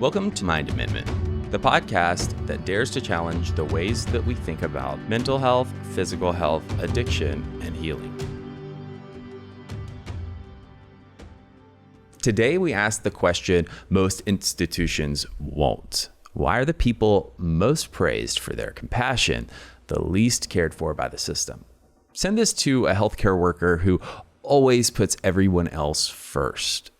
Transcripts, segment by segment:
Welcome to Mind Amendment, the podcast that dares to challenge the ways that we think about mental health, physical health, addiction, and healing. Today, we ask the question most institutions won't. Why are the people most praised for their compassion the least cared for by the system? Send this to a healthcare worker who always puts everyone else first.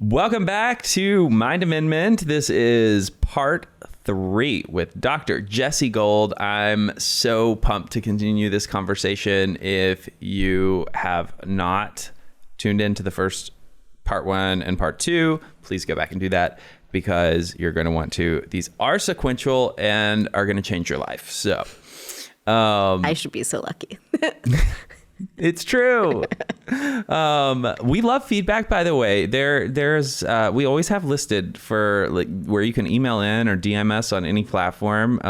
Welcome back to Mind Amendment. This is part 3 with Dr. Jessi Gold. I'm so pumped to continue this conversation. If you have not tuned into the first part 1 and part 2, please go back and do that because you're going to want to. These are sequential and are going to change your life. So I should be so lucky. It's true. We love feedback, by the way. There's we always have listed for like where you can email in or DM us on any platform.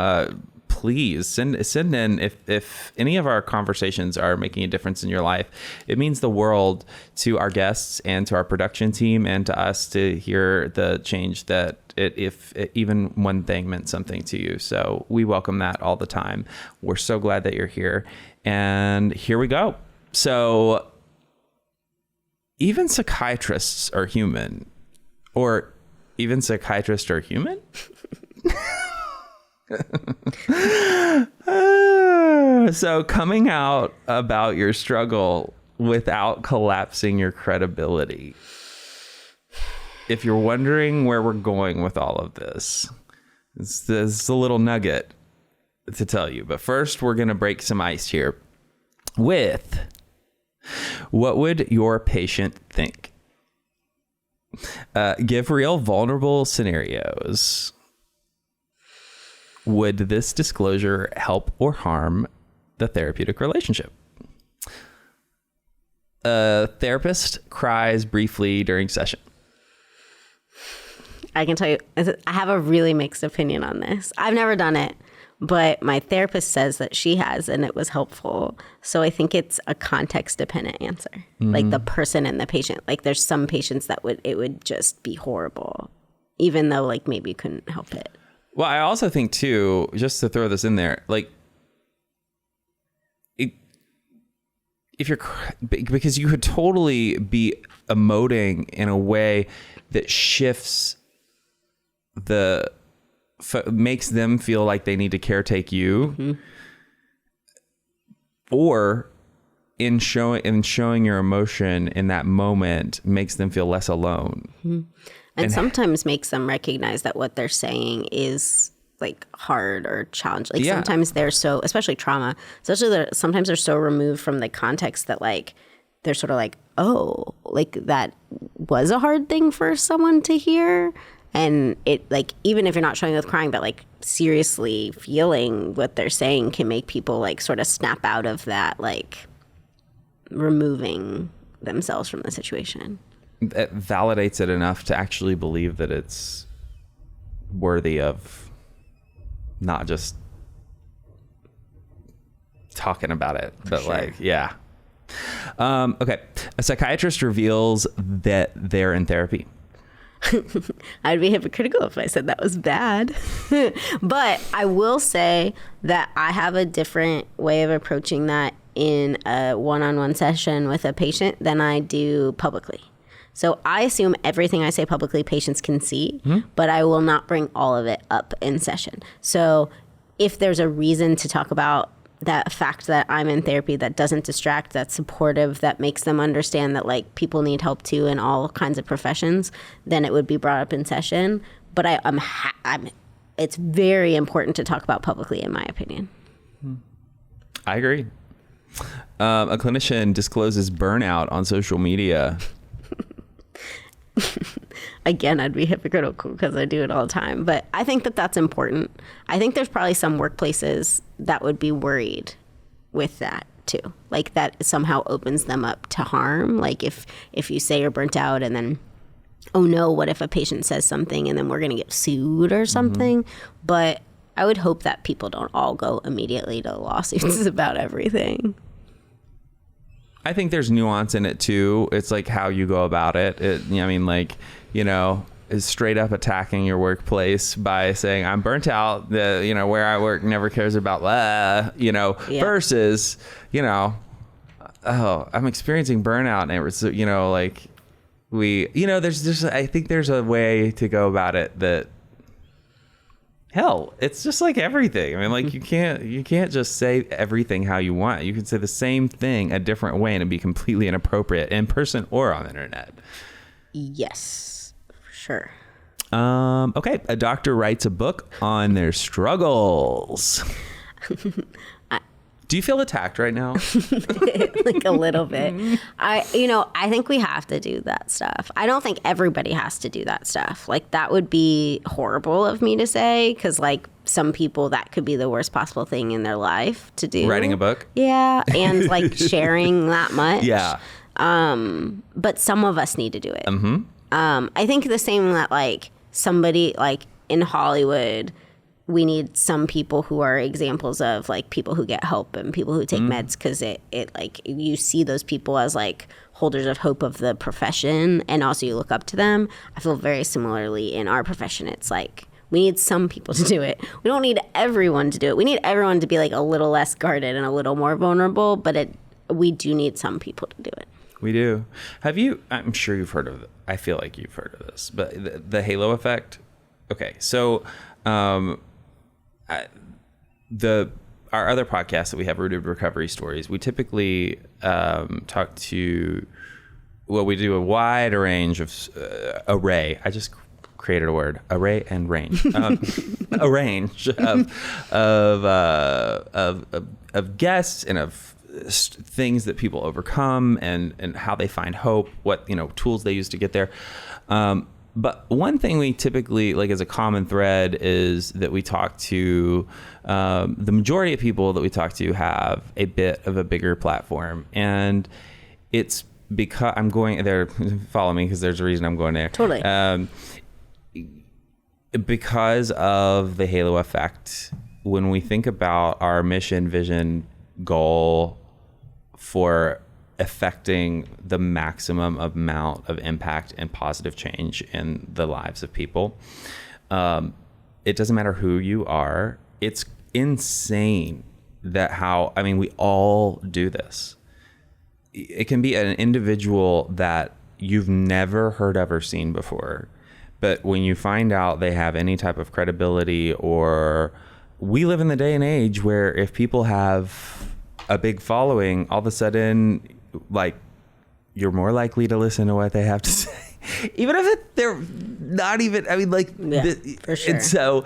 Please send in if any of our conversations are making a difference in your life. It means the world to our guests and to our production team and to us to hear the change that if even one thing meant something to you. So we welcome that all the time. We're so glad that you're here. And here we go. So even psychiatrists are human, or even psychiatrists are human? So coming out about your struggle without collapsing your credibility. If you're wondering where we're going with all of this, it's a little nugget to tell you. But first, we're going to break some ice here with what would your patient think? Give real vulnerable scenarios. Would this disclosure help or harm the therapeutic relationship? A therapist cries briefly during session. I can tell you, I have a really mixed opinion on this. I've never done it, but my therapist says that she has, and it was helpful. So I think it's a context-dependent answer, like the person and the patient. Like there's some patients that it would just be horrible, even though like maybe you couldn't help it. Well, I also think too, just to throw this in there, like if you're, because you could totally be emoting in a way that shifts makes them feel like they need to caretake you, or in showing your emotion in that moment makes them feel less alone. And sometimes makes them recognize that what they're saying is like hard or challenging. Like sometimes they're so, especially trauma, sometimes they're so removed from the context that like they're sort of like, oh, like that was a hard thing for someone to hear. And it like, even if you're not showing with crying, but like seriously feeling what they're saying can make people like sort of snap out of that, like removing themselves from the situation. That validates it enough to actually believe that it's worthy of not just talking about it, but sure. Like, yeah. Okay. A psychiatrist reveals that they're in therapy. I'd be hypocritical if I said that was bad. But I will say that I have a different way of approaching that in a one-on-one session with a patient than I do publicly. So I assume everything I say publicly patients can see, but I will not bring all of it up in session. So if there's a reason to talk about that fact that I'm in therapy that doesn't distract, that's supportive, that makes them understand that like people need help too in all kinds of professions, then it would be brought up in session. But it's very important to talk about publicly, in my opinion. I agree. A clinician discloses burnout on social media. Again, I'd be hypocritical because I do it all the time. But I think that that's important. I think there's probably some workplaces that would be worried with that too. Like that somehow opens them up to harm. Like if you say you're burnt out and then, oh no, what if a patient says something and then we're going to get sued or something? But I would hope that people don't all go immediately to lawsuits about everything. I think there's nuance in it too. It's like how you go about it. I mean, like, you know, is straight up attacking your workplace by saying, I'm burnt out, where I work never cares about, versus, I'm experiencing burnout. And it was, I think there's a way to go about it that, hell, it's just like everything. I mean, like you can't just say everything how you want. You can say the same thing a different way and it'd be completely inappropriate in person or on the internet. Yes, for sure. Okay. A doctor writes a book on their struggles. Do you feel attacked right now? Like a little bit. I think we have to do that stuff. I don't think everybody has to do that stuff. Like that would be horrible of me to say, because like some people that could be the worst possible thing in their life to do. Writing a book? Yeah. And like sharing that much. Yeah. But some of us need to do it. Mm-hmm. I think the same that like somebody like in Hollywood, we need some people who are examples of like people who get help and people who take meds, because it like you see those people as like holders of hope of the profession, and also you look up to them. I feel very similarly in our profession. It's like we need some people to do it. We don't need everyone to do it. We need everyone to be like a little less guarded and a little more vulnerable, but we do need some people to do it. We do. I'm sure you've heard of it. I feel like you've heard of this, but the halo effect. Okay. So, our other podcast that we have, Rooted Recovery Stories, we typically talk to, we do a wide range of array. I just created a word, array and range. A range of guests and of things that people overcome and how they find hope, what tools they use to get there. But one thing we typically, like as a common thread, is that we talk to, the majority of people that we talk to have a bit of a bigger platform. And it's because I'm going there, follow me because there's a reason I'm going there. Totally. Because of the halo effect, when we think about our mission, vision, goal for affecting the maximum amount of impact and positive change in the lives of people. It doesn't matter who you are. It's insane that we all do this. It can be an individual that you've never heard of or seen before. But when you find out they have any type of credibility, or we live in the day and age where if people have a big following, all of a sudden, like, you're more likely to listen to what they have to say, even if they're not even, for sure. And so,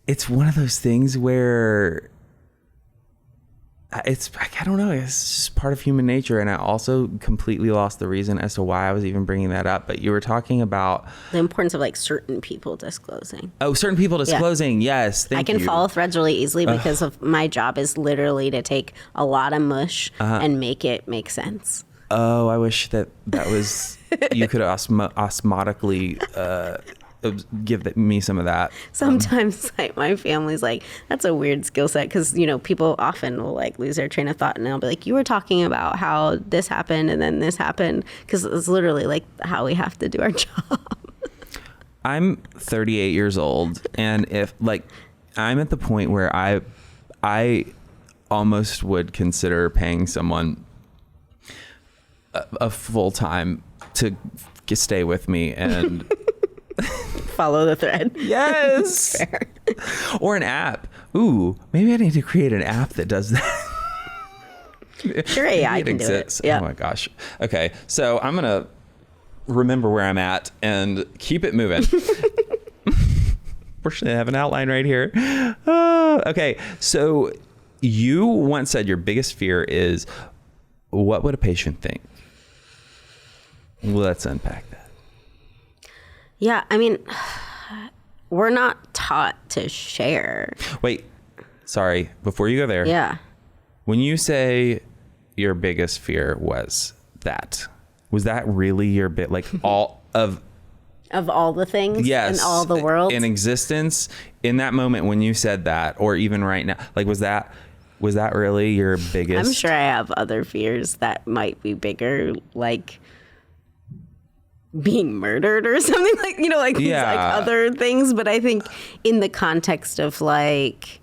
it's one of those things where I don't know, it's just part of human nature. And I also completely lost the reason as to why I was even bringing that up. But you were talking about the importance of like certain people disclosing. Oh, certain people disclosing. Yeah. Yes. Thank you. I can follow threads really easily because of my job is literally to take a lot of mush and make it make sense. Oh, I wish that was, you could osmotically, give me some of that. Sometimes like my family's like, that's a weird skill set, because people often will like lose their train of thought, and they'll be like, you were talking about how this happened and then this happened, because it's literally like how we have to do our job. I'm 38 years old, and if I'm at the point where I almost would consider paying someone a full time to stay with me and follow the thread. Yes. Fair. Or an app. Ooh, maybe I need to create an app that does that. Sure, AI can do it. Yeah. Oh my gosh. Okay, so I'm gonna remember where I'm at and keep it moving. Fortunately, I have an outline right here. Okay, so you once said your biggest fear is, what would a patient think? Let's unpack that. Yeah, I mean, we're not taught to share. Wait, sorry, before you go there. Yeah. When you say your biggest fear was that really your bit, like all of all the things yes, in all the world in existence in that moment when you said that, or even right now, like was that really your biggest? I'm sure I have other fears that might be bigger, like being murdered or something, like, you know, like these like other things. But I think in the context of like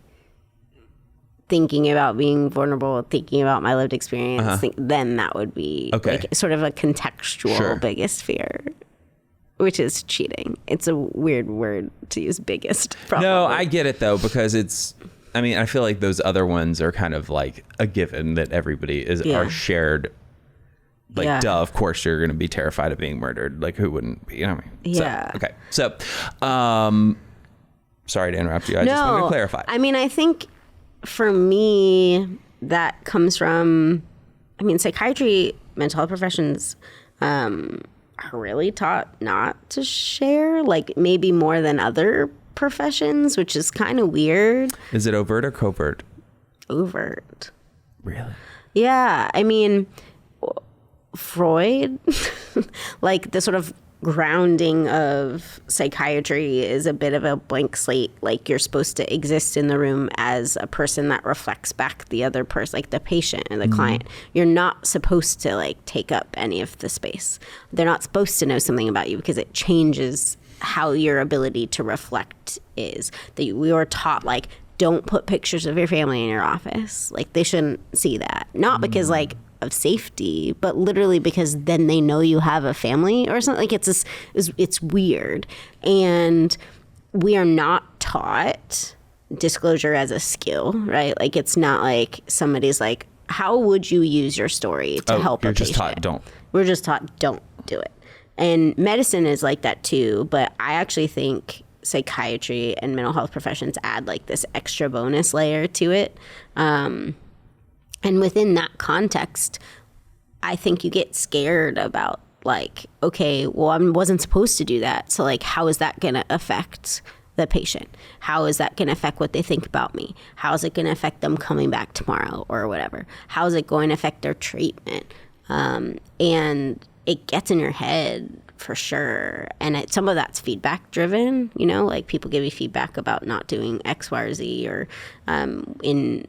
thinking about being vulnerable, thinking about my lived experience, then that would be like sort of a contextual biggest fear, which is cheating. It's a weird word to use, biggest. Probably. No, I get it though, because I mean, I feel like those other ones are kind of like a given that everybody are shared. Like, duh, of course you're going to be terrified of being murdered. Like, who wouldn't be? You know what I mean? Yeah. So, okay. So, sorry to interrupt you. I just wanted to clarify. I mean, I think for me, that comes from, I mean, psychiatry, mental health professions are really taught not to share, like maybe more than other professions, which is kind of weird. Is it overt or covert? Overt. Really? Yeah. I mean, Freud, like the sort of grounding of psychiatry is a bit of a blank slate. Like, you're supposed to exist in the room as a person that reflects back the other person, like the patient and the client. You're not supposed to like take up any of the space. They're not supposed to know something about you because it changes how your ability to reflect is. That we were taught, like, don't put pictures of your family in your office. Like, they shouldn't see that. Not because like of safety, but literally because then they know you have a family or something. Like, it's weird. And we are not taught disclosure as a skill, right? Like, it's not like somebody's like, how would you use your story to help a patient? Just taught don't. We're just taught don't do it. And medicine is like that too, but I actually think psychiatry and mental health professions add like this extra bonus layer to it. And within that context, I think you get scared about like, okay, well, I wasn't supposed to do that. So like, how is that going to affect the patient? How is that going to affect what they think about me? How is it going to affect them coming back tomorrow or whatever? How is it going to affect their treatment? And it gets in your head for sure. And some of that's feedback driven, you know, like people give you feedback about not doing X, Y, or Z, or in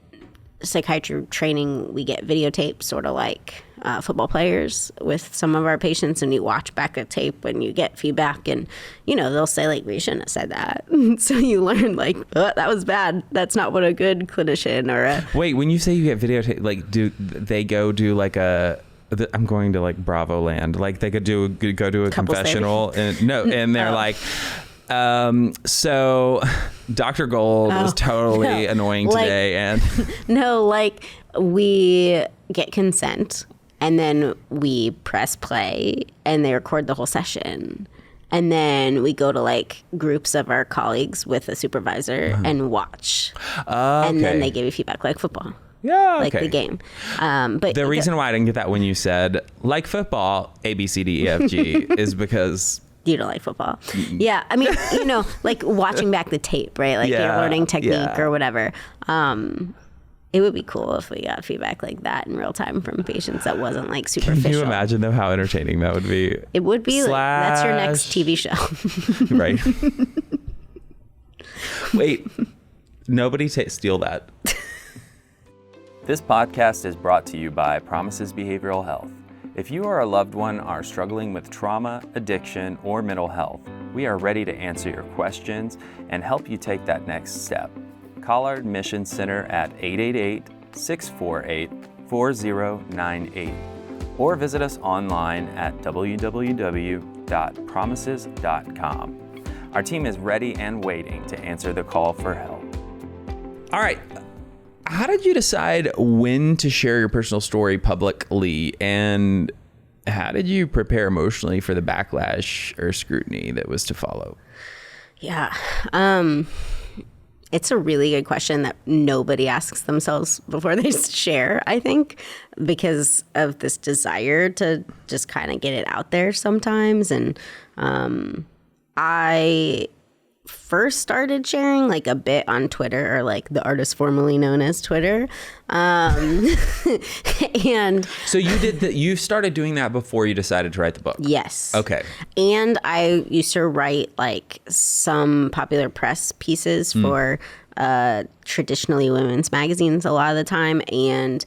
psychiatry training, we get videotapes, sort of like football players, with some of our patients, and you watch back a tape and you get feedback, and you know they'll say like, we shouldn't have said that. So you learn like, oh, that was bad. That's not what a good clinician or a... Wait, when you say you get videotape, like, do they go do like I'm going to like Bravo land, like they could go do a confessional and they're like, so Dr. Gold was totally annoying today. And no, like we get consent and then we press play and they record the whole session. And then we go to like groups of our colleagues with a supervisor and watch. And then they give you feedback like football. Yeah, like the game. But the reason why I didn't get that when you said like football, A, B, C, D, E, F, G is because... You don't like football. Yeah. I mean, you know, like watching back the tape, right? Like you're learning technique or whatever. It would be cool if we got feedback like that in real time from patients that wasn't like superficial. Can you imagine though how entertaining that would be? It would be. Like, that's your next TV show. Right. Wait, nobody steal that. This podcast is brought to you by Promises Behavioral Health. If you or a loved one are struggling with trauma, addiction, or mental health, we are ready to answer your questions and help you take that next step. Call our admissions center at 888-648-4098 or visit us online at www.promises.com. Our team is ready and waiting to answer the call for help. All right. How did you decide when to share your personal story publicly, and how did you prepare emotionally for the backlash or scrutiny that was to follow? Yeah. It's a really good question that nobody asks themselves before they share, I think, because of this desire to just kind of get it out there sometimes. And I first started sharing like a bit on Twitter, or like the artist formerly known as Twitter. And so you started doing that before you decided to write the book? Yes. Okay. And I used to write like some popular press pieces for traditionally women's magazines a lot of the time. And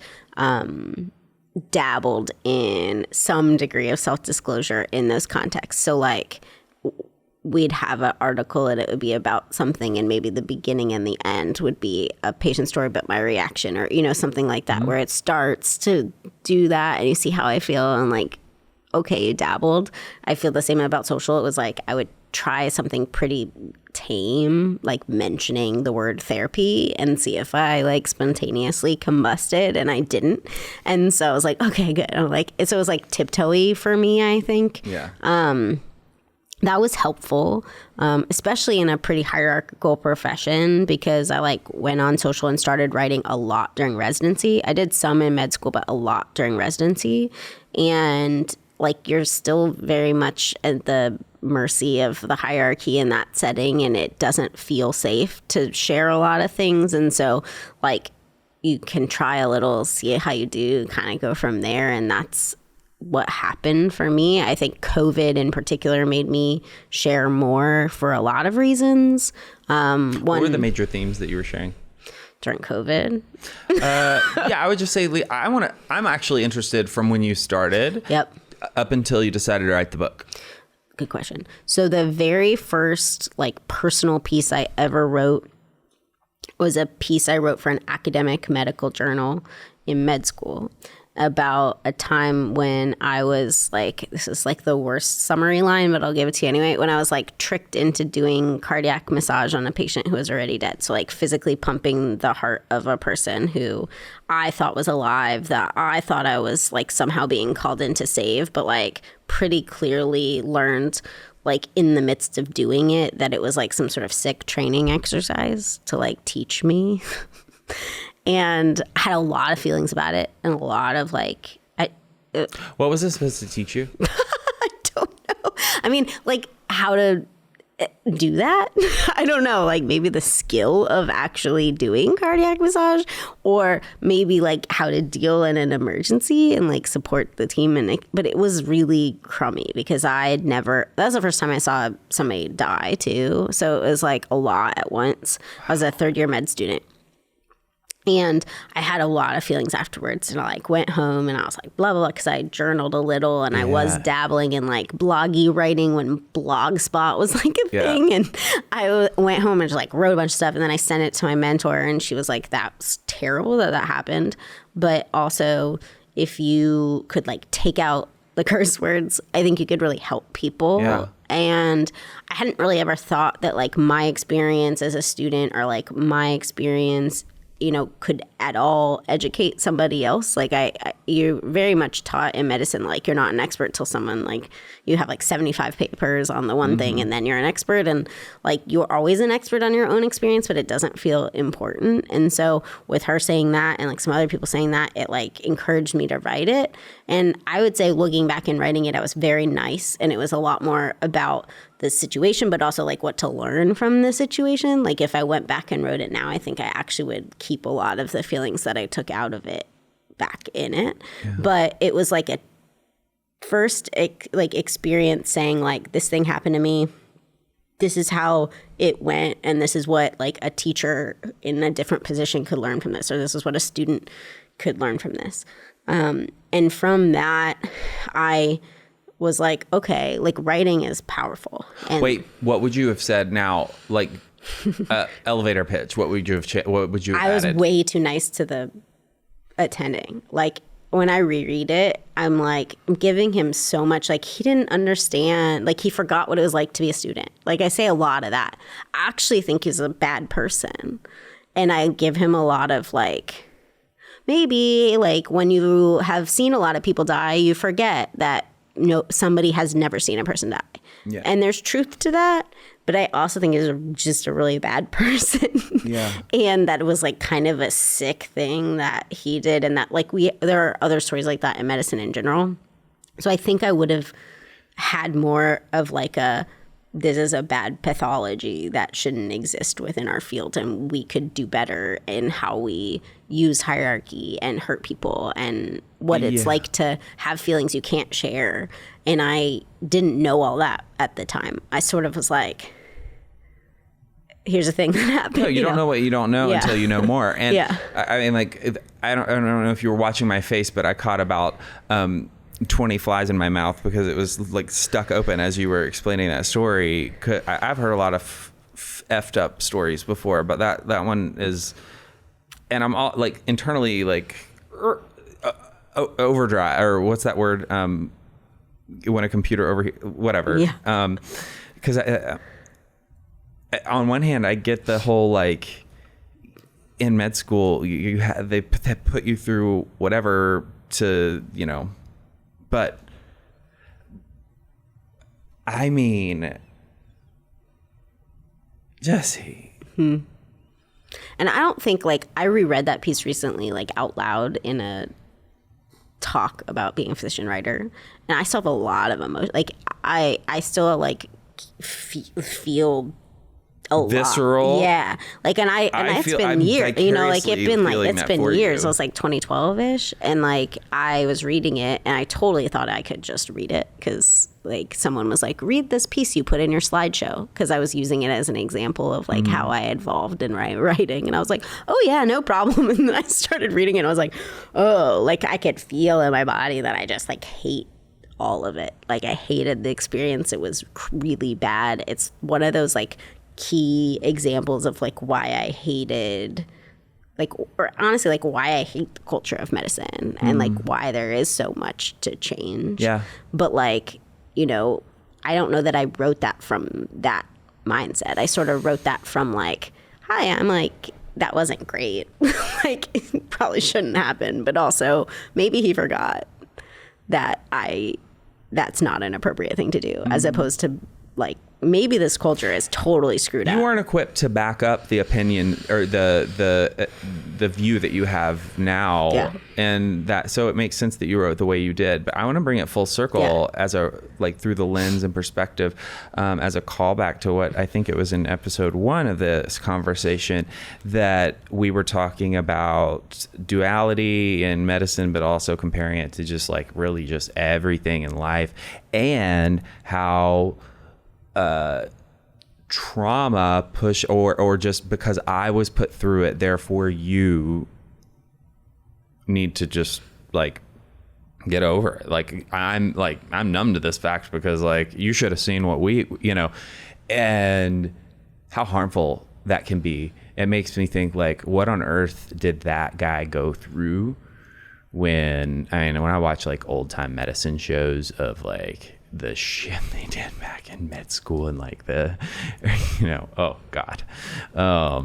dabbled in some degree of self-disclosure in those contexts. So like we'd have an article and it would be about something, and maybe the beginning and the end would be a patient story but my reaction, or something like that, where it starts to do that and you see how I feel and like, okay, you dabbled. I feel the same about social. It was like I would try something pretty tame, like mentioning the word therapy, and see if I like spontaneously combusted, and I didn't. And so I was like, okay, good. I'm like, so it was like tiptoey for me, I think. Yeah. That was helpful, especially in a pretty hierarchical profession, because I like went on social and started writing a lot during residency. I did some in med school, but a lot during residency. And like you're still very much at the mercy of the hierarchy in that setting, and it doesn't feel safe to share a lot of things. And so like you can try a little, see how you do, kind of go from there. And that's what happened for me. I think COVID in particular made me share more for a lot of reasons. What were the major themes that you were sharing during COVID? Yeah, I would just say, I'm actually interested from when you started. Yep. Up until you decided to write the book. Good question. So the very first like personal piece I ever wrote was a piece I wrote for an academic medical journal in med school about a time when I was like, this is like the worst summary line, but I'll give it to you anyway, when I was like tricked into doing cardiac massage on a patient who was already dead. So like physically pumping the heart of a person who I thought was alive, that I thought I was like somehow being called in to save, but like pretty clearly learned like in the midst of doing it that it was like some sort of sick training exercise to like teach me. And I had a lot of feelings about it, and a lot of like, what was this supposed to teach you? I don't know. I mean, like how to do that. I don't know. Like maybe the skill of actually doing cardiac massage, or maybe like how to deal in an emergency and like support the team. But it was really crummy because that was the first time I saw somebody die too. So it was like a lot at once. I was a third-year med student. And I had a lot of feelings afterwards, and I like went home and I was like blah blah blah, because I journaled a little and I was dabbling in like bloggy writing when Blogspot was like a thing, and I went home and just like wrote a bunch of stuff, and then I sent it to my mentor, and she was like, "That's terrible that happened, but also if you could like take out the curse words, I think you could really help people." Yeah. And I hadn't really ever thought that like my experience as a student, or like my experience could at all educate somebody else. Like you're very much taught in medicine, like you're not an expert till someone like you have like 75 papers on the one thing, and then you're an expert, and like you're always an expert on your own experience, but it doesn't feel important. And so with her saying that, and like some other people saying that, it like encouraged me to write it. And I would say looking back and writing it, I was very nice, and it was a lot more about the situation, but also like what to learn from the situation. Like if I went back and wrote it now, I think I actually would keep a lot of the feelings that I took out of it back in it. Yeah. But it was like a first experience saying like, this thing happened to me, this is how it went, and this is what like a teacher in a different position could learn from this, or this is what a student could learn from this. And from that, I was like, okay, like writing is powerful. And wait, what would you have said now? Like elevator pitch. What would you have? What would you have added? I was way too nice to the attending. Like when I reread it, I'm like, I'm giving him so much. Like he didn't understand. Like he forgot what it was like to be a student. Like I say a lot of that. I actually think he's a bad person, and I give him a lot of like. Maybe like when you have seen a lot of people die, you forget that somebody has never seen a person die. Yeah. And there's truth to that, but I also think he's just a really bad person. Yeah. And that it was like kind of a sick thing that he did, and that like there are other stories like that in medicine in general. So I think I would have had more of like this is a bad pathology that shouldn't exist within our field, and we could do better in how we use hierarchy and hurt people, and what it's like to have feelings you can't share. And I didn't know all that at the time. I sort of was like, here's a thing that happened. No, you don't know what you don't know until you know more. And I mean, like, I don't know if you were watching my face, but I caught about 20 flies in my mouth because it was like stuck open as you were explaining that story. I've heard a lot of effed up stories before, but that one is, and I'm all like internally like overdrive, or what's that word? When a computer whatever. Yeah. Because on one hand, I get the whole like in med school, they put you through whatever to, but I mean, Jessi. And I don't think like I reread that piece recently, like out loud in a talk about being a physician writer, and I still have a lot of emotion. Like I still like feel a visceral lot. Yeah, like and it's been years, like it's been years. It was like 2012ish, and like I was reading it and I totally thought I could just read it because like someone was like, read this piece you put in your slideshow, because I was using it as an example of like how I evolved in writing, and I was like, oh yeah, no problem. And then I started reading it and I was like, oh, like I could feel in my body that I just like hate all of it. Like I hated the experience. It was really bad. It's one of those like key examples of like why I hated, like, or honestly, like why I hate the culture of medicine and like why there is so much to change. Yeah. But like, I don't know that I wrote that from that mindset. I sort of wrote that from like, hi, I'm like, that wasn't great. Like, it probably shouldn't happen. But also, maybe he forgot that that's not an appropriate thing to do, as opposed to like, maybe this culture is totally screwed up. You weren't equipped to back up the opinion or the view that you have now. Yeah. And that, so it makes sense that you wrote the way you did. But I want to bring it full circle as through the lens and perspective, as a callback to what I think it was in episode 1 of this conversation, that we were talking about duality in medicine, but also comparing it to just like really just everything in life, and how trauma push or just because I was put through it, therefore you need to just like get over it. Like I'm numb to this fact because like you should have seen what we, and how harmful that can be. It makes me think like, what on earth did that guy go through when I watch like old time medicine shows of like the shit they did back in med school and like oh God.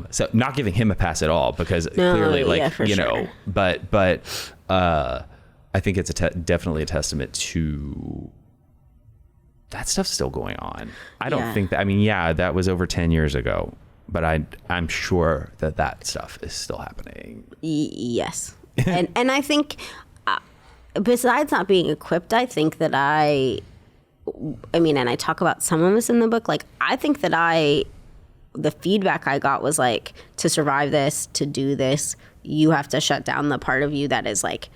So not giving him a pass at all, because clearly like, sure. but I think it's definitely a testament to that stuff's still going on. I don't think that, that was over 10 years ago, but I'm sure that stuff is still happening. Yes. and I think besides not being equipped, I think that and I talk about some of this in the book, like I think that the feedback I got was like, to survive this, to do this, you have to shut down the part of you that is like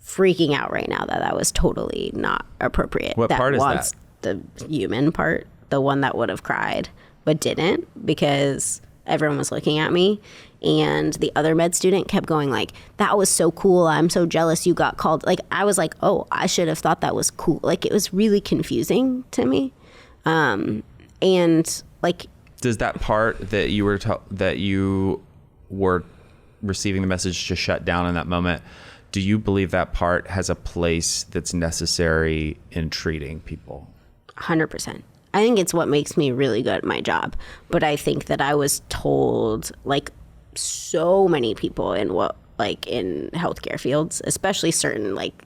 freaking out right now that was totally not appropriate. What part is that? The human part, the one that would have cried but didn't, because everyone was looking at me, and the other med student kept going like, that was so cool, I'm so jealous you got called. Like I was like, oh, I should have thought that was cool. Like it was really confusing to me. And like, does that part that you were receiving the message to shut down in that moment, do you believe that part has a place that's necessary in treating people? 100%. I think it's what makes me really good at my job. But I think that I was told, like so many people in in healthcare fields, especially certain like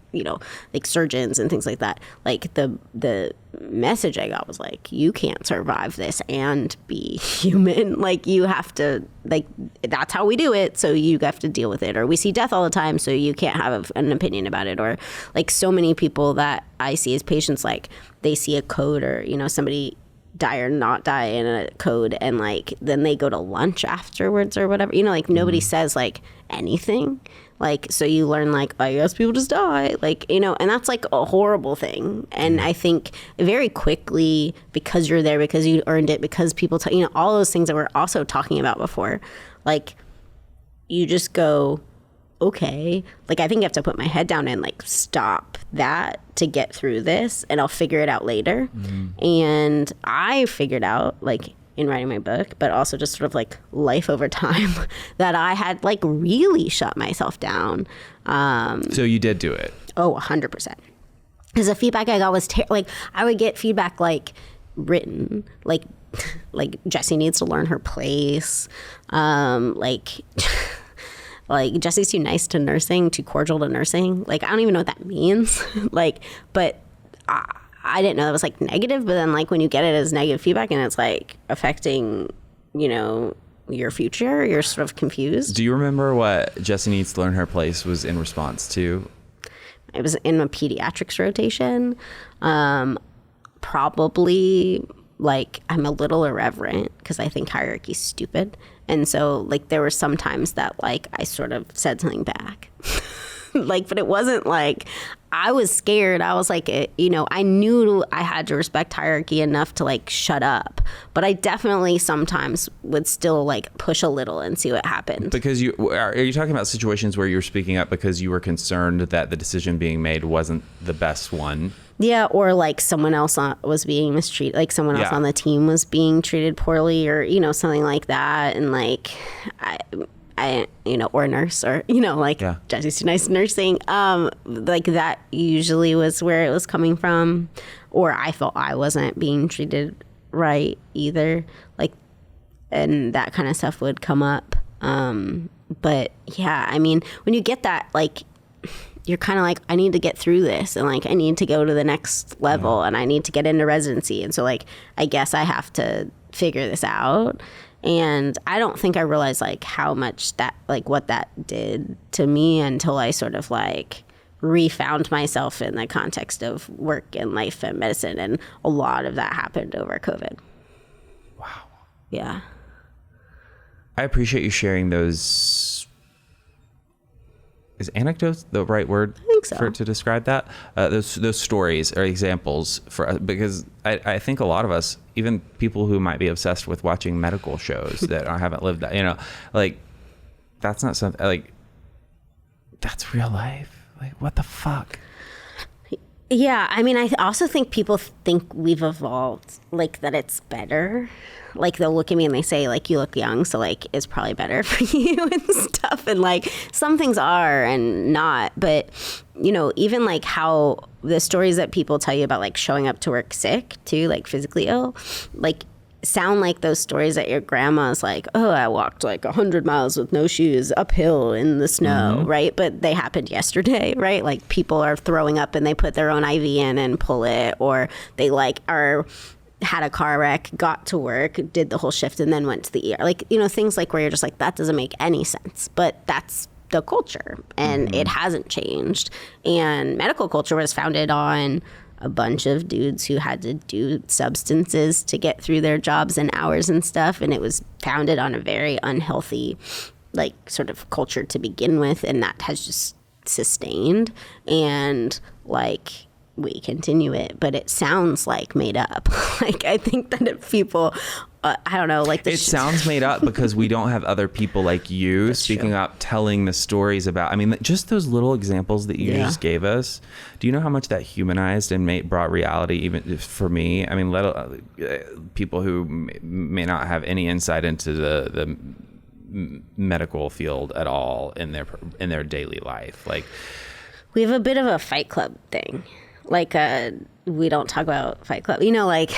surgeons and things like that, like the message I got was like, you can't survive this and be human. Like you have to, like, that's how we do it, so you have to deal with it. Or we see death all the time, so you can't have an opinion about it. Or like so many people that I see as patients, like they see a code or somebody die or not die in a code, and like then they go to lunch afterwards or whatever, like nobody says like anything, like, so you learn like, I guess people just die, like, and that's like a horrible thing. And I think very quickly, because you're there, because you earned it, because people all those things that we're also talking about before, like you just go, okay, like I think I have to put my head down and like stop that to get through this, and I'll figure it out later. And I figured out, like in writing my book, but also just sort of like life over time, that I had like really shut myself down. So you did do it. Oh, 100%. Because the feedback I got was like, I would get feedback like written, like Jessi needs to learn her place, like Jessi's too nice to nursing, too cordial to nursing. Like, I don't even know what that means. Like, but I didn't know that was like negative. But then like when you get it as negative feedback and it's like affecting, you know, your future, you're sort of confused. Do you remember what Jessi Needs to Learn Her Place was in response to? It was in a pediatrics rotation. Probably like I'm a little irreverent because I think hierarchy's stupid. And so like there were some times that like I sort of said something back. Like, but it wasn't like I was scared. I was like, you know, I knew I had to respect hierarchy enough to like shut up. But I definitely sometimes would still like push a little and see what happened. Because are you talking about situations where you're speaking up because you were concerned that the decision being made wasn't the best one? Yeah, or like someone else was being mistreated, like someone else on the team was being treated poorly, or, you know, something like that. And like, I you know, or a nurse, or, you know, like Jessi's too nice nursing. Like that usually was where it was coming from, or I felt I wasn't being treated right either. Like, and that kind of stuff would come up. But yeah, I mean, when you get that, like, you're kind of like, I need to get through this, and like I need to go to the next level, and I need to get into residency, and so like I guess I have to figure this out. And I don't think I realized like how much that, like what that did to me until I sort of like refound myself in the context of work and life and medicine, and a lot of that happened over COVID. Wow. Yeah. I appreciate you sharing those. Is anecdotes the right word to describe that? Those stories or examples because I think a lot of us, even people who might be obsessed with watching medical shows that haven't lived that, you know, like that's not something like that's real life. Like, what the fuck? Yeah, I mean, I also think people think we've evolved, like that it's better. Like they'll look at me and they say, like, you look young, so like it's probably better for you and stuff. And like some things are and not. But, you know, even like how the stories that people tell you about like showing up to work sick too, like physically ill, like sound like those stories that your grandma's like, oh, I walked like 100 miles with no shoes uphill in the snow, right? But they happened yesterday, right? Like people are throwing up and they put their own IV in and pull it, or they like had a car wreck, got to work, did the whole shift, and then went to the ER. Like, you know, things like where you're just like, that doesn't make any sense. But that's the culture, and it hasn't changed. And medical culture was founded on a bunch of dudes who had to do substances to get through their jobs and hours and stuff. And it was founded on a very unhealthy, like, sort of culture to begin with. And that has just sustained. And, like, we continue it, but it sounds like made up. Like, I think that if people, I don't know, like it sounds made up because we don't have other people like you speaking up, telling the stories about, I mean, just those little examples that you just gave us. Do you know how much that humanized and brought reality even for me? I mean, people who may not have any insight into the medical field at all in their daily life. Like, we have a bit of a Fight Club thing. Like, we don't talk about Fight Club, you know, like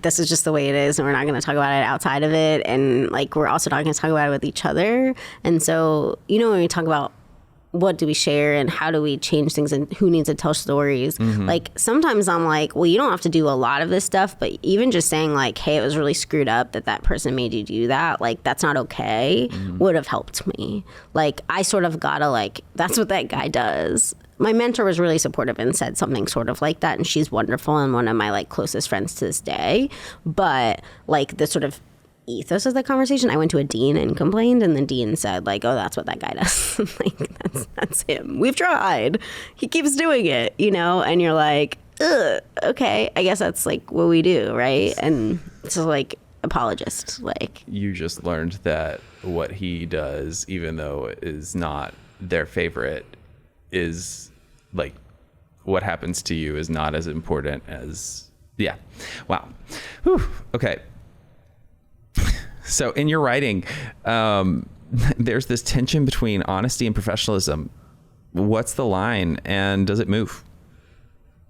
this is just the way it is, and we're not going to talk about it outside of it. And like, we're also not going to talk about it with each other. And so, you know, when we talk about what do we share and how do we change things and who needs to tell stories, like sometimes I'm like, well, you don't have to do a lot of this stuff, but even just saying like, hey, it was really screwed up that person made you do that, like that's not okay, would have helped me. Like, I sort of gotta, like, that's what that guy does. My mentor was really supportive and said something sort of like that, and she's wonderful and one of my like closest friends to this day. But like the sort of ethos of the conversation, I went to a dean and complained, and the dean said like, oh, that's what that guy does. Like, that's him. We've tried. He keeps doing it, you know? And you're like, ugh, okay, I guess that's like what we do, right? And so like, apologist, like, you just learned that what he does, even though it is not their favorite is like what happens to you is not as important as, yeah. Wow. Whew. Okay. So in your writing, there's this tension between honesty and professionalism. What's the line, and does it move?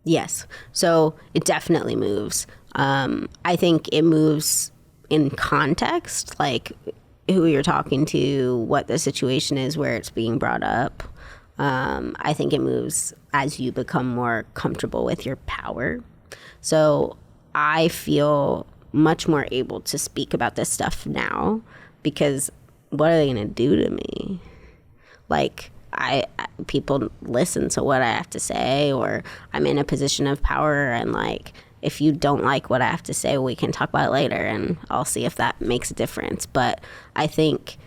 Yes. So it definitely moves. I think it moves in context, like who you're talking to, what the situation is, where it's being brought up. I think it moves as you become more comfortable with your power. So I feel much more able to speak about this stuff now, because what are they going to do to me? Like, people listen to what I have to say, or I'm in a position of power, and like, if you don't like what I have to say, we can talk about it later and I'll see if that makes a difference. But I think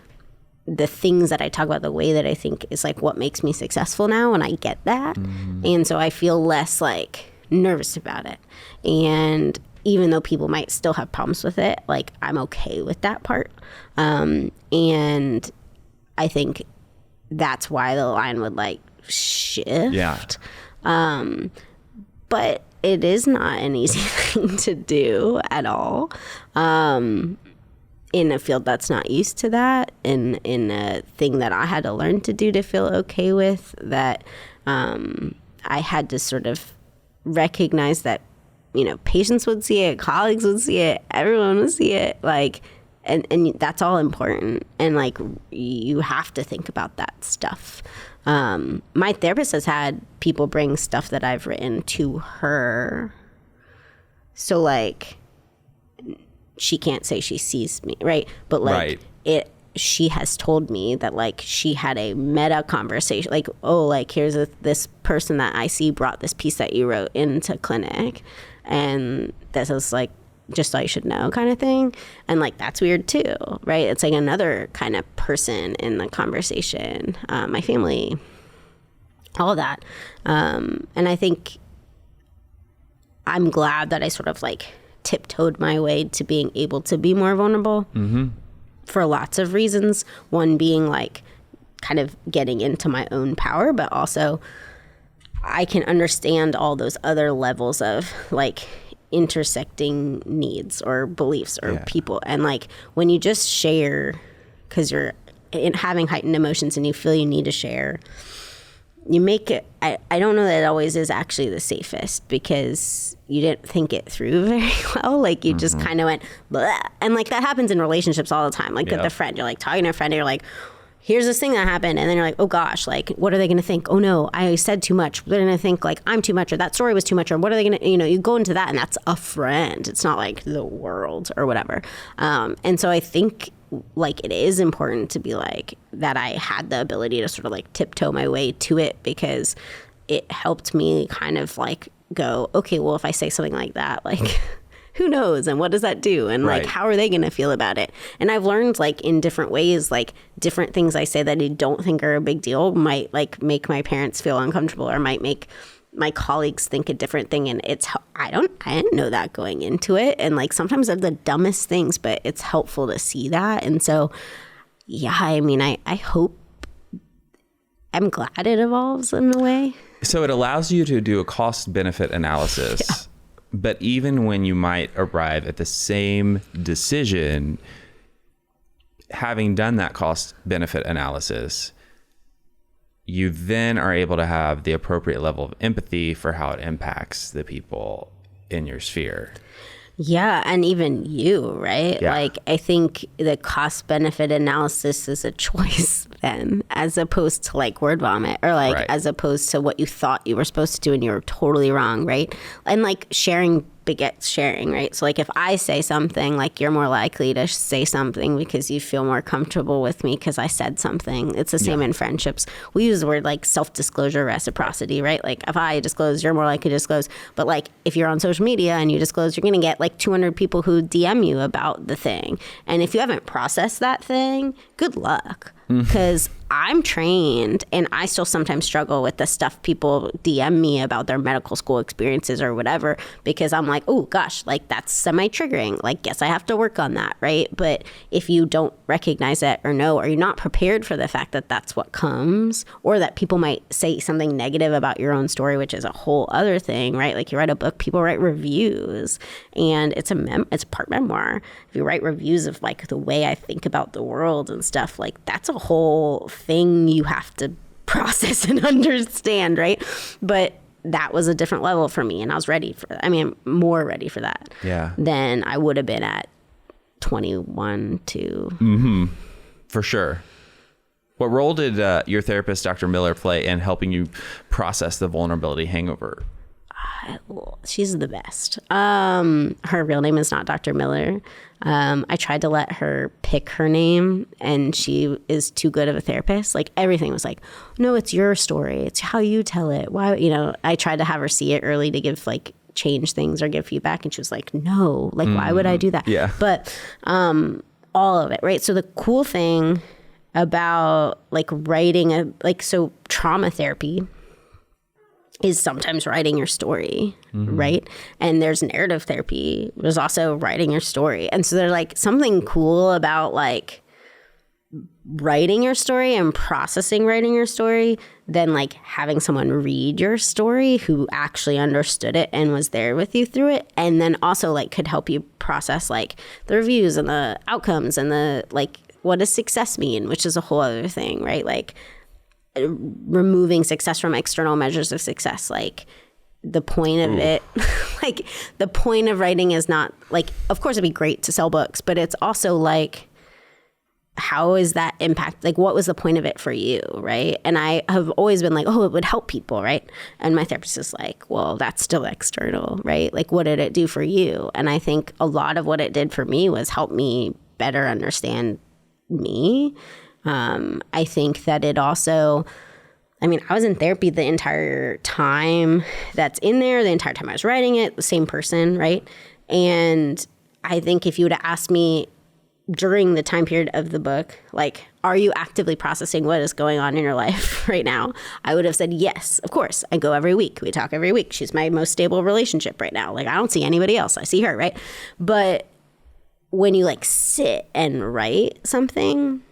the things that I talk about, the way that I think is like what makes me successful now, and I get that. And so I feel less like nervous about it. And even though people might still have problems with it, like I'm okay with that part. And I think that's why the line would like shift. Yeah. But it is not an easy thing to do at all. In a field that's not used to that, in a thing that I had to learn to do to feel okay with that. I had to sort of recognize that, you know, patients would see it, colleagues would see it, everyone would see it, like, and that's all important. And like, you have to think about that stuff. My therapist has had people bring stuff that I've written to her. So like, she can't say she sees me, right? But like, she has told me that like she had a meta conversation, like, oh, like here's this person that I see brought this piece that you wrote into clinic, and this is like, just so you should know kind of thing. And like, that's weird too, right? It's like another kind of person in the conversation, my family, all of that. And I think I'm glad that I sort of like tiptoed my way to being able to be more vulnerable for lots of reasons. One being like kind of getting into my own power, but also I can understand all those other levels of like intersecting needs or beliefs or people. And like, when you just share because you're having heightened emotions and you feel you need to share, you make it, I don't know that it always is actually the safest, because you didn't think it through very well. Like you just kind of went, blah. And like that happens in relationships all the time. Like with a friend, you're like talking to a friend and you're like, here's this thing that happened. And then you're like, oh gosh, like, what are they going to think? Oh no, I said too much. They're going to think like I'm too much, or that story was too much, or what are they going to, you go into that, and that's a friend. It's not like the world or whatever. And so I think like it is important to be like that. I had the ability to sort of like tiptoe my way to it, because it helped me kind of like go, okay, well, if I say something like that, like who knows, and what does that do, and like how are they going to feel about it? And I've learned like in different ways, like different things I say that I don't think are a big deal might like make my parents feel uncomfortable, or might make my colleagues think a different thing. And it's, I didn't know that going into it. And like sometimes they're the dumbest things, but it's helpful to see that. And so, yeah, I mean, I hope, I'm glad it evolves in a way. So it allows you to do a cost benefit analysis. Yeah. But even when you might arrive at the same decision, having done that cost benefit analysis, you then are able to have the appropriate level of empathy for how it impacts the people in your sphere. Yeah, and even you, right? Yeah. Like, I think the cost benefit analysis is a choice then, as opposed to like word vomit, or like as opposed to what you thought you were supposed to do and you were totally wrong, right? And like sharing begets sharing, right? So like if I say something, like you're more likely to say something because you feel more comfortable with me because I said something. It's the same in friendships. We use the word like self-disclosure, reciprocity, right? Like if I disclose, you're more likely to disclose. But like if you're on social media and you disclose, you're going to get like 200 people who DM you about the thing. And if you haven't processed that thing, good luck. Because I'm trained, and I still sometimes struggle with the stuff people DM me about their medical school experiences or whatever, because I'm like, oh gosh, like that's semi-triggering. Like, guess I have to work on that, right? But if you don't recognize it or know, or you're not prepared for the fact that that's what comes, or that people might say something negative about your own story, which is a whole other thing, right? Like you write a book, people write reviews, and it's part memoir. If you write reviews of like the way I think about the world and stuff, like that's a whole thing you have to process and understand, right? But that was a different level for me, and I was ready for that. I mean, more ready for that than I would have been at 21 to. For sure. What role did your therapist, Dr. Miller, play in helping you process the vulnerability hangover? She's the best. Her real name is not Dr. Miller. I tried to let her pick her name, and she is too good of a therapist. Like everything was like, no, it's your story. It's how you tell it. Why, I tried to have her see it early to give like change things or give feedback. And she was like, no, like, why would I do that? Yeah. But, all of it. Right. So the cool thing about like writing so trauma therapy is sometimes writing your story, right? And there's narrative therapy. There's also writing your story. And so there's like something cool about like writing your story and processing writing your story than like having someone read your story who actually understood it and was there with you through it. And then also like could help you process like the reviews and the outcomes and the like, what does success mean? Which is a whole other thing, right? Like removing success from external measures of success. Like the point of it, like the point of writing is not like, of course it'd be great to sell books, but it's also like, how is that impact? Like, what was the point of it for you, right? And I have always been like, oh, it would help people, right? And my therapist is like, well, that's still external, right? Like, what did it do for you? And I think a lot of what it did for me was help me better understand me. I think that it also, I mean, I was in therapy the entire time that's in there, the entire time I was writing it, the same person, right? And I think if you would have asked me during the time period of the book, like, are you actively processing what is going on in your life right now? I would have said, yes, of course. I go every week. We talk every week. She's my most stable relationship right now. Like, I don't see anybody else. I see her, right? But when you like sit and write something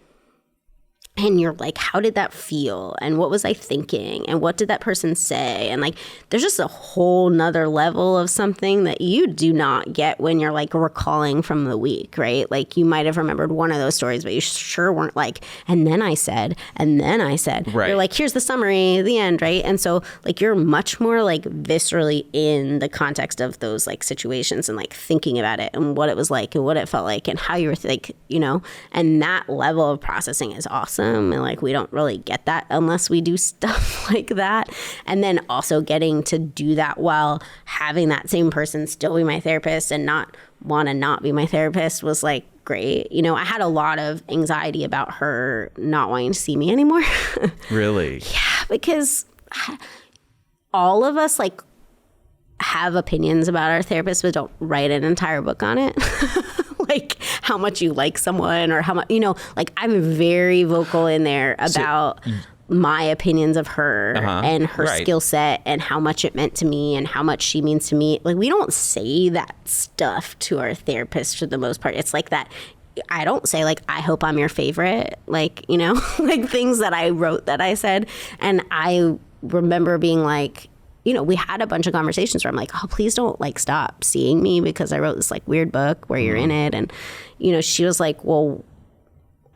and you're like, how did that feel? And what was I thinking? And what did that person say? And like, there's just a whole nother level of something that you do not get when you're like recalling from the week, right? Like you might have remembered one of those stories, but you sure weren't like, and then I said, right. You're like, here's the summary, the end, right? And so like, you're much more like viscerally in the context of those like situations and like thinking about it and what it was like and what it felt like and how you were like, and that level of processing is awesome. And like, we don't really get that unless we do stuff like that. And then also getting to do that while having that same person still be my therapist and not want to not be my therapist was like great. I had a lot of anxiety about her not wanting to see me anymore. Really? Yeah, because all of us like have opinions about our therapist, but don't write an entire book on it. Like how much you like someone or how much, like I'm very vocal in there about my opinions of her and her skill set and how much it meant to me and how much she means to me. Like we don't say that stuff to our therapist for the most part. It's like that. I don't say like, I hope I'm your favorite, like, like things that I wrote that I said. And I remember being like, we had a bunch of conversations where I'm like, oh, please don't like stop seeing me because I wrote this like weird book where you're in it. And, she was like, well,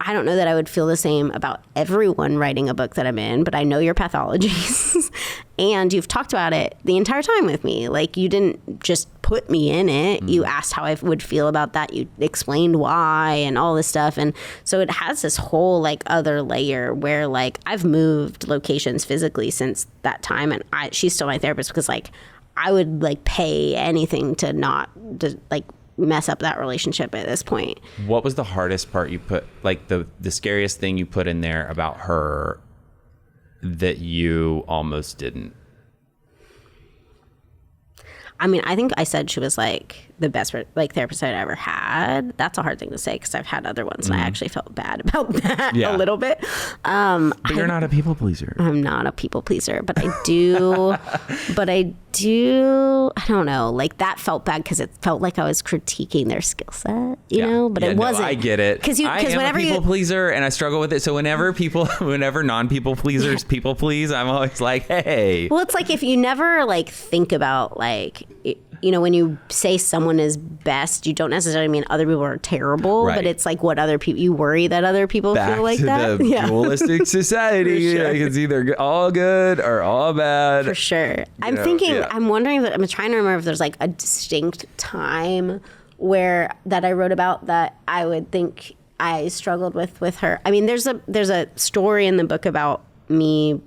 I don't know that I would feel the same about everyone writing a book that I'm in, but I know your pathologies and you've talked about it the entire time with me. Like you didn't just put me in it. You asked how I would feel about that. You explained why and all this stuff. And so it has this whole like other layer where like I've moved locations physically since that time. And she's still my therapist because like I would like pay anything to not like mess up that relationship at this point. What was the hardest part you put, like the scariest thing you put in there about her that you almost didn't? I mean, I think I said she was like the best like therapist I'd ever had. That's a hard thing to say because I've had other ones and I actually felt bad about that a little bit. But you're not a people pleaser. I'm not a people pleaser, but I do. I don't know. Like that felt bad because it felt like I was critiquing their skill set, you know. But it wasn't. I get it. Because I am a people pleaser, and I struggle with it. So whenever non-people pleasers people please, I'm always like, hey. Well, it's like if you never like think about like. You know, when you say someone is best, you don't necessarily mean other people are terrible, but it's like what other people, you worry that other people feel like that. Back to the dualistic society. Sure. Like it's either all good or all bad. For sure. I'm wondering I'm trying to remember if there's like a distinct time that I wrote about that I would think I struggled with her. I mean, there's a story in the book about me.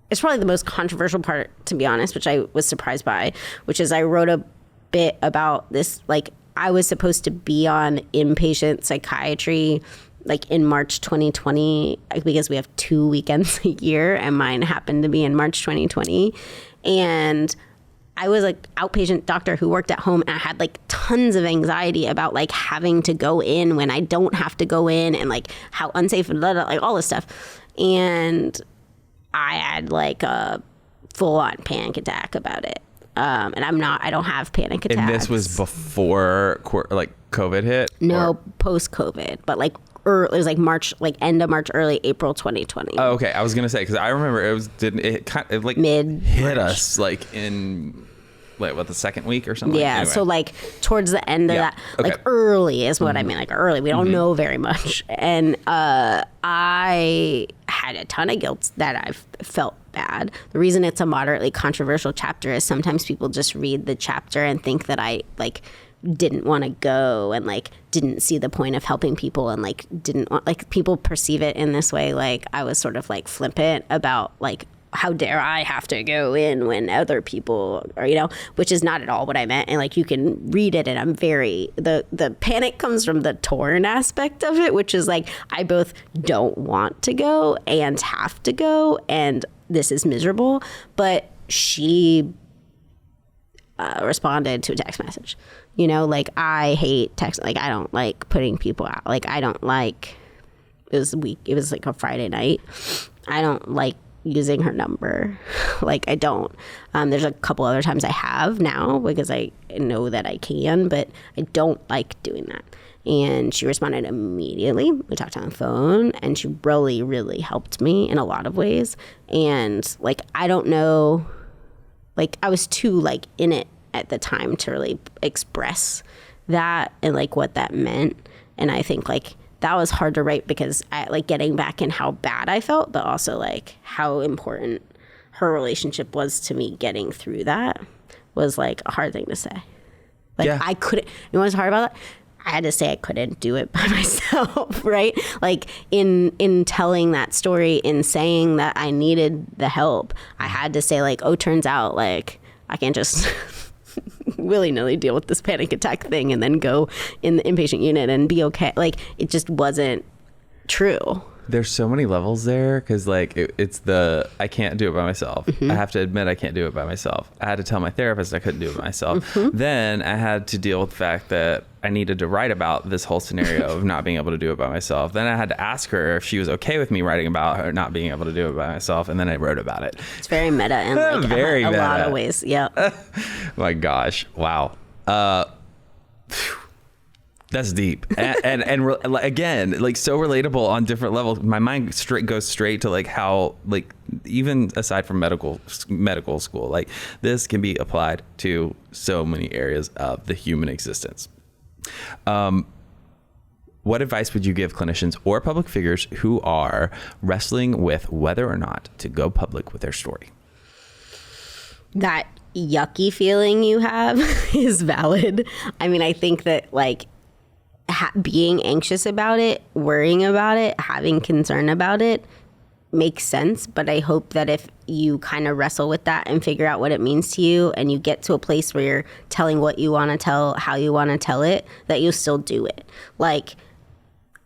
It's probably the most controversial part, to be honest, which I was surprised by, which is I wrote a bit about this, like I was supposed to be on inpatient psychiatry like in March 2020 because we have 2 weekends a year and mine happened to be in March 2020. And I was like outpatient doctor who worked at home and I had like tons of anxiety about like having to go in when I don't have to go in and like how unsafe and blah, blah, like all this stuff. And I had like a full-on panic attack about it. And I don't have panic attacks. And this was before like COVID hit? No, post-COVID, but like it was like March, like end of March, early April 2020. Oh, okay. I was going to say, because I remember it kind of like hit us like in the second week or something? Yeah, anyway. So like towards the end of that, like early is what I mean, like early. We don't know very much. And I had a ton of guilt that I felt bad. The reason it's a moderately controversial chapter is sometimes people just read the chapter and think that I like didn't want to go and like didn't see the point of helping people and like didn't want, like people perceive it in this way, like I was sort of like flippant about like how dare I have to go in when other people are, you know, which is not at all what I meant. And like, you can read it and I'm the panic comes from the torn aspect of it, which is like, I both don't want to go and have to go. And this is miserable. But she responded to a text message, you know, like I hate text. Like I don't like putting people out. Like I don't like, it was like a Friday night. I don't like using her number. Like I don't. There's a couple other times I have now because I know that I can, but I don't like doing that. And she responded immediately. We talked on the phone and she really, really helped me in a lot of ways. And like, I don't know, like I was too like in it at the time to really express that and like what that meant. And I think like that was hard to write because I like getting back in how bad I felt, but also like how important her relationship was to me getting through that was like a hard thing to say. Like I couldn't, you know what's hard about that? I had to say I couldn't do it by myself, right? Like in telling that story, in saying that I needed the help, I had to say like, oh, turns out like I can't just willy-nilly deal with this panic attack thing and then go in the inpatient unit and be okay. Like it just wasn't true. There's so many levels there because like it's I can't do it by myself. I have to admit I can't do it by myself. I had to tell my therapist I couldn't do it by myself. Then I had to deal with the fact that I needed to write about this whole scenario of not being able to do it by myself. Then I had to ask her if she was okay with me writing about her not being able to do it by myself, and then I wrote about it. It's very meta in like a lot of ways. Yeah. My gosh. Wow. That's deep. And again, like so relatable on different levels. My mind goes straight to like how, like, even aside from medical school, like this can be applied to so many areas of the human existence. What advice would you give clinicians or public figures who are wrestling with whether or not to go public with their story? That yucky feeling you have is valid. I mean, I think that like being anxious about it, worrying about it, having concern about it makes sense. But I hope that if you kind of wrestle with that and figure out what it means to you and you get to a place where you're telling what you want to tell, how you want to tell it, that you'll still do it. Like,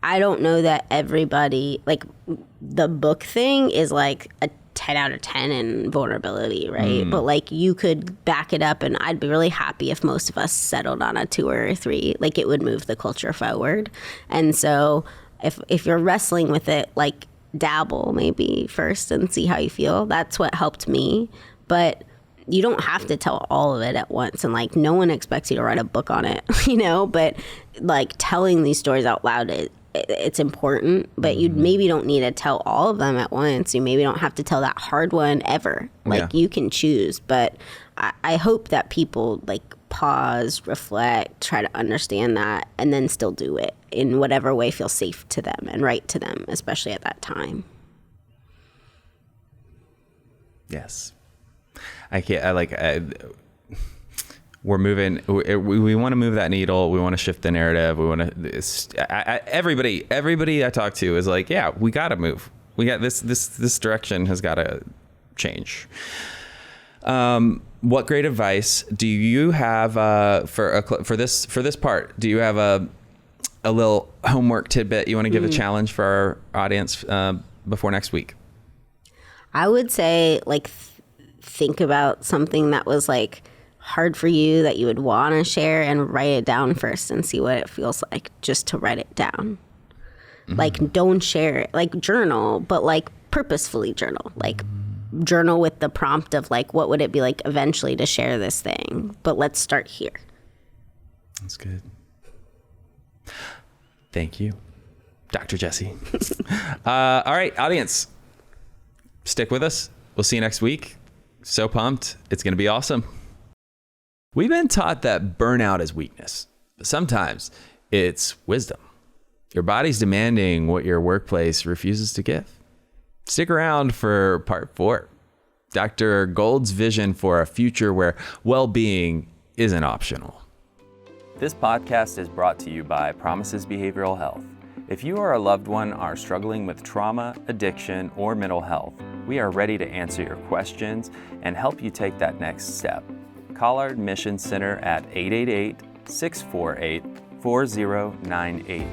I don't know that everybody, like the book thing is like a 10 out of 10 in vulnerability, right? But like you could back it up, and I'd be really happy if most of us settled on a 2 or a 3. Like it would move the culture forward. And so if you're wrestling with it, like dabble maybe first and see how you feel. That's what helped me. But you don't have to tell all of it at once, and like no one expects you to write a book on it, you know, but like telling these stories out loud, it's important, but you maybe don't need to tell all of them at once. You maybe don't have to tell that hard one ever. Like you can choose, but I hope that people like pause, reflect, try to understand that, and then still do it in whatever way feels safe to them and right to them, especially at that time. Yes. We're moving. We want to move that needle. We want to shift the narrative. We want to. Everybody I talk to is like, yeah, we got to move. We got this direction has got to change. What great advice do you have for this part? Do you have a little homework tidbit you want to give a challenge for our audience before next week? I would say like think about something that was like hard for you that you would want to share and write it down first and see what it feels like just to write it down. Like don't share it, like journal, but like purposefully journal, like journal with the prompt of like, what would it be like eventually to share this thing? But let's start here. That's good. Thank you, Dr. Jessi. All right, audience, stick with us. We'll see you next week. So pumped. It's going to be awesome. We've been taught that burnout is weakness, but sometimes it's wisdom. Your body's demanding what your workplace refuses to give. Stick around for part 4. Dr. Gold's vision for a future where well-being isn't optional. This podcast is brought to you by Promises Behavioral Health. If you or a loved one are struggling with trauma, addiction, or mental health, we are ready to answer your questions and help you take that next step. Call our admissions center at 888-648-4098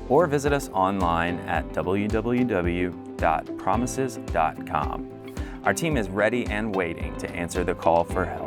or visit us online at www.promises.com. Our team is ready and waiting to answer the call for help.